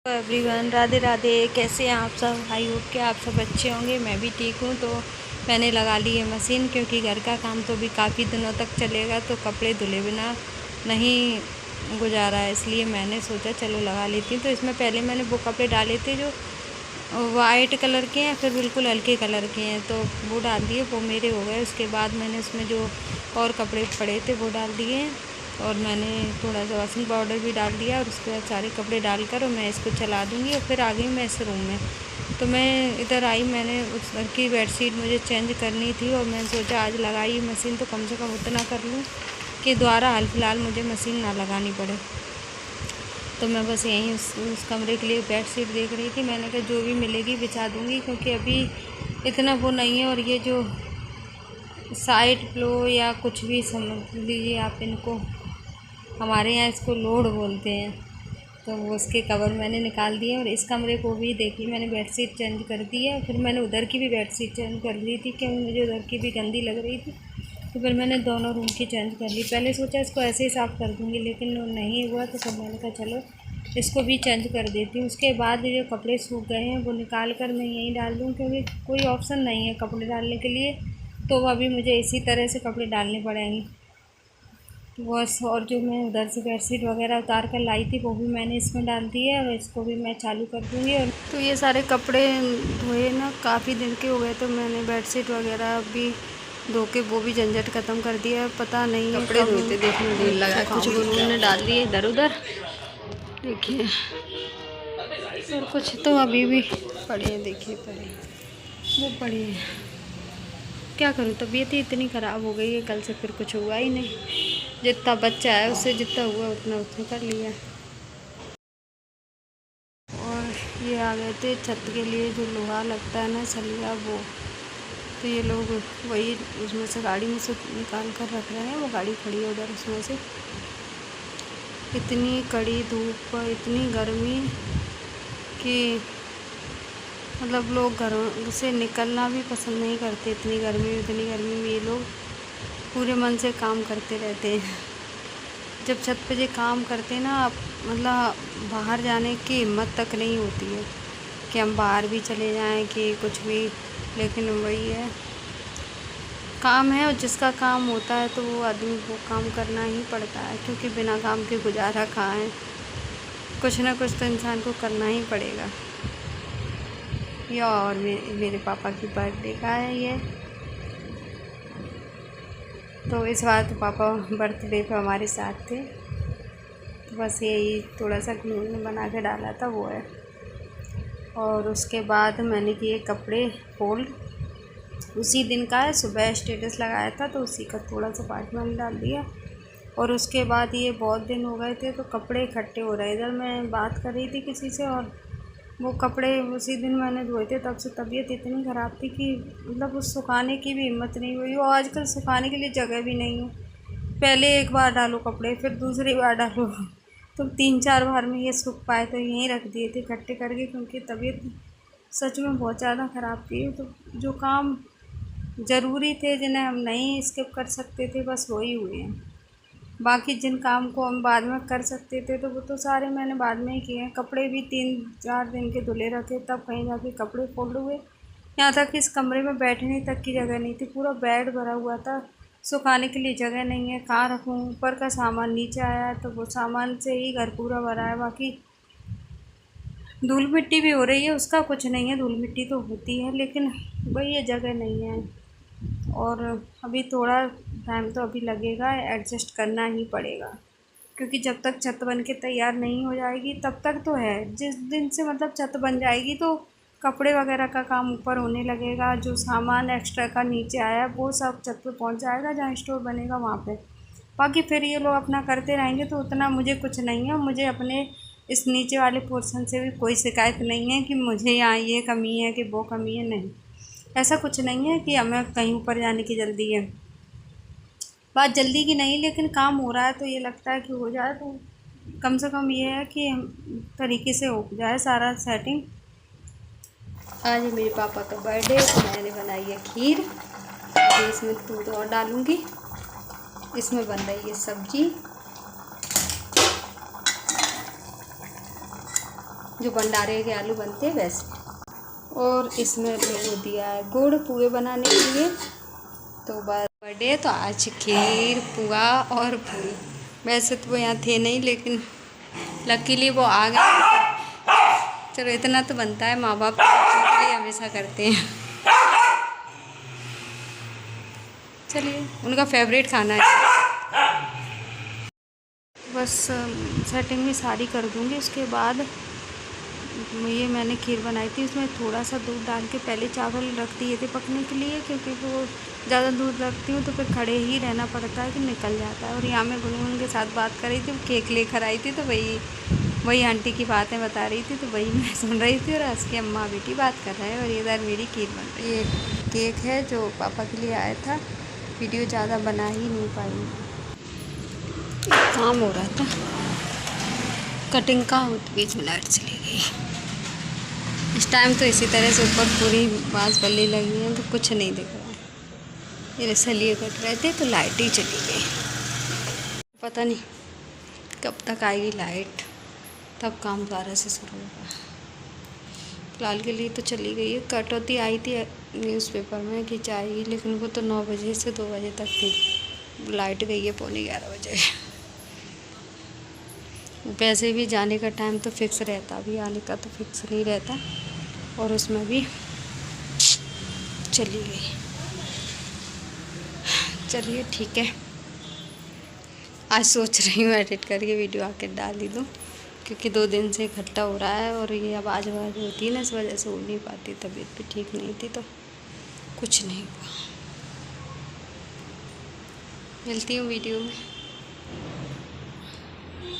Everyone, Radhe Radhe. कैसे हैं आप सब? आई होप कि आप सब अच्छे होंगे। मैं भी ठीक हूँ। तो मैंने लगा ली है मशीन, क्योंकि घर का काम तो भी काफ़ी दिनों तक चलेगा, तो कपड़े धुले बिना नहीं गुजारा है। इसलिए मैंने सोचा चलो लगा लेती हूँ। तो इसमें पहले मैंने वो कपड़े डाले थे जो वाइट कलर के हैं, फिर बिल्कुल हल्के कलर के हैं, तो वो डाल दिए, वो मेरे हो गए। उसके बाद मैंने उसमें जो और कपड़े पड़े थे वो डाल दिए, और मैंने थोड़ा सा वॉशिंग पाउडर भी डाल दिया, और उसके बाद सारे कपड़े डालकर और मैं इसको चला दूँगी। और फिर आ गई मैं इस रूम में। तो मैं इधर आई, मैंने उस घर की बेडशीट मुझे चेंज करनी थी, और मैंने सोचा आज लगाई मशीन तो कम से कम उतना कर लूँ कि दोबारा हाल फिलहाल मुझे मशीन ना लगानी पड़े। तो मैं बस यहीं उस कमरे के लिए बेडशीट देख रही थी। मैंने कहा जो भी मिलेगी बिछा दूँगी, क्योंकि अभी इतना वो नहीं है। और ये जो साइड फ्लो या कुछ भी समझ लीजिए आप इनको, हमारे यहाँ इसको लोड बोलते हैं, तो वो उसके कवर मैंने निकाल दिए। और इस कमरे को भी देखिए मैंने बेडशीट चेंज कर दी है। फिर मैंने उधर की भी बेडशीट चेंज कर ली थी, क्योंकि मुझे उधर की भी गंदी लग रही थी। तो फिर मैंने दोनों रूम की चेंज कर ली। पहले सोचा इसको ऐसे ही साफ़ कर दूँगी, लेकिन नहीं हुआ, तो फिर मैंने कहा चलो इसको भी चेंज कर देती हूँ। उसके बाद जो कपड़े सूख गए हैं वो निकाल कर मैं यहीं डाल दूँ, क्योंकि कोई ऑप्शन नहीं है कपड़े डालने के लिए, तो अभी मुझे इसी तरह से कपड़े डालने पड़ेंगे बस। और जो मैं उधर से बेडशीट वगैरह उतार कर लाई थी वो भी मैंने इसमें डाल दी है, और इसको भी मैं चालू कर दूँगी। और तो ये सारे कपड़े धोए ना काफ़ी दिन के हो गए, तो मैंने बेडशीट वगैरह भी धो के वो भी झंझट ख़त्म कर दिया है। पता नहीं है कपड़े धोते देखने देर लगा, कुछ उन्होंने डाल दिए इधर उधर, देखिए, और कुछ तो अभी भी पड़े हैं। देखिए पड़े, वो पड़े हैं। क्या करूँ, तबीयत ही इतनी ख़राब हो गई है, कल से फिर कुछ हुआ ही नहीं। जितना बच्चा है उससे जितना हुआ उतना कर लिया। और ये आ गए थे छत के लिए, जो लोहा लगता है ना सलिया, वो तो ये लोग वही उसमें से गाड़ी में से निकाल कर रख रहे हैं। वो गाड़ी खड़ी है उधर, उसमें से। इतनी कड़ी धूप, इतनी गर्मी कि मतलब लोग घरों से निकलना भी पसंद नहीं करते। इतनी गर्मी में ये लोग पूरे मन से काम करते रहते हैं। जब छत पे ये काम करते ना, मतलब बाहर जाने की हिम्मत तक नहीं होती है कि हम बाहर भी चले जाएं कि कुछ भी। लेकिन वही है, काम है, और जिसका काम होता है तो वो आदमी वो काम करना ही पड़ता है, क्योंकि बिना काम के गुजारा कहाँ है। कुछ ना कुछ तो इंसान को करना ही पड़ेगा। ये और मेरे पापा की बर्थडे का है ये, तो इस बार तो पापा बर्थडे पे हमारे साथ थे, तो बस यही थोड़ा सा ग्लू बना के डाला था वो है। और उसके बाद मैंने किए कपड़े फोल्ड, उसी दिन का है, सुबह स्टेटस लगाया था तो उसी का थोड़ा सा पार्ट मैंने डाल दिया। और उसके बाद ये बहुत दिन हो गए थे तो कपड़े इकट्ठे हो रहे। इधर मैं बात कर रही थी किसी से, और वो कपड़े उसी दिन मैंने धोए थे, तब से तबीयत इतनी ख़राब थी कि मतलब उस सुखाने की भी हिम्मत नहीं हुई। और आजकल सुखाने के लिए जगह भी नहीं है। पहले एक बार डालो कपड़े, फिर दूसरी बार डालो, तो 3-4 बार में ये सूख पाए, तो यहीं रख दिए थे इकट्ठे करके, क्योंकि तबीयत सच में बहुत ज़्यादा ख़राब थी। तो जो काम ज़रूरी थे, जिन्हें हम नहीं स्किप कर सकते थे, बस वही हुए हैं। बाकी जिन काम को हम बाद में कर सकते थे तो वो तो सारे मैंने बाद में ही किए हैं। कपड़े भी 3-4 दिन के धुले रखे, तब कहीं जाके कपड़े फोल्ड हुए। यहाँ तक कि इस कमरे में बैठने तक की जगह नहीं थी, पूरा बेड भरा हुआ था, सुखाने के लिए जगह नहीं है, कहाँ रखूँ। ऊपर का सामान नीचे आया है, तो वो सामान से ही घर पूरा भरा है। बाकी धूल मिट्टी भी हो रही है, उसका कुछ नहीं है, धूल मिट्टी तो होती है, लेकिन वही ये जगह नहीं है। और अभी थोड़ा टाइम तो अभी लगेगा, एडजस्ट करना ही पड़ेगा, क्योंकि जब तक छत बन के तैयार नहीं हो जाएगी तब तक तो है। जिस दिन से मतलब छत बन जाएगी तो कपड़े वगैरह का काम ऊपर होने लगेगा, जो सामान एक्स्ट्रा का नीचे आया वो सब छत पे पहुंच जाएगा, जहाँ स्टोर बनेगा वहाँ पे। बाकी फिर ये लोग अपना करते रहेंगे, तो उतना मुझे कुछ नहीं है। मुझे अपने इस नीचे वाले पोर्शन से भी कोई शिकायत नहीं है कि मुझे यहाँ ये कमी है कि वो कमी है, नहीं, ऐसा कुछ नहीं है कि हमें कहीं ऊपर जाने की जल्दी है। बात जल्दी की नहीं, लेकिन काम हो रहा है तो ये लगता है कि हो जाए, तो कम से कम ये है कि हम तरीके से हो जाए सारा सेटिंग। आज मेरे पापा का बर्थडे, तो मैंने बनाई है खीर। अभी इसमें दूध और डालूँगी। इसमें बन रही है सब्जी, जो भंडारे के आलू बनते हैं वैसे। और इसमें वो दिया है गुड़ पुए बनाने के लिए। तो बर्थडे तो आज खीर पुआ और पूरी, वैसे तो वो यहाँ थे नहीं लेकिन लकीली वो आ गए। चलो इतना तो बनता है, माँ बाप बच्चों के लिए हमेशा करते हैं। चलिए उनका फेवरेट खाना है। बस सेटिंग भी सारी कर दूँगी। उसके बाद ये मैंने खीर बनाई थी, उसमें थोड़ा सा दूध डाल के पहले चावल रख दिए थे पकने के लिए, क्योंकि वो ज़्यादा दूध रखती हूँ तो फिर खड़े ही रहना पड़ता है कि निकल जाता है। और यहाँ मैं गुनगुन के साथ बात कर रही थी, वो केक लेकर आई थी तो वही आंटी की बातें बता रही थी, तो वही मैं सुन रही थी। और आज की अम्मा बेटी बात कर रहे हैं और इधर मेरी खीर बन रही है। ये केक है जो पापा के लिए आया था, वीडियो ज़्यादा बना ही नहीं पाई, काम हो रहा था कटिंग का, बीच में लाइट चली गई। इस टाइम तो इसी तरह से ऊपर पूरी बाँस बल्ली लगी है तो कुछ नहीं दिख रहा है। ये सलिए कट रहे थे तो लाइट ही चली गई, पता नहीं कब तक आएगी लाइट, तब काम दोबारा से शुरू होगा। फिलहाल के लिए तो चली गई है। कटौती आई थी न्यूज़पेपर में कि जाएगी, लेकिन वो तो 9 बजे से 2 बजे तक थी। लाइट गई है 11:15 बजे। वैसे भी जाने का टाइम तो फिक्स रहता, अभी आने का तो फिक्स नहीं रहता। और उसमें भी चली गई। चलिए ठीक है, आज सोच रही हूँ एडिट करके वीडियो आके डाल ही दूँ, क्योंकि 2 दिन से इकट्ठा हो रहा है और ये आवाज़ होती है ना, इस वजह से हो नहीं पाती। तबीयत भी ठीक नहीं थी तो कुछ नहीं हुआ। मिलती हूँ वीडियो में।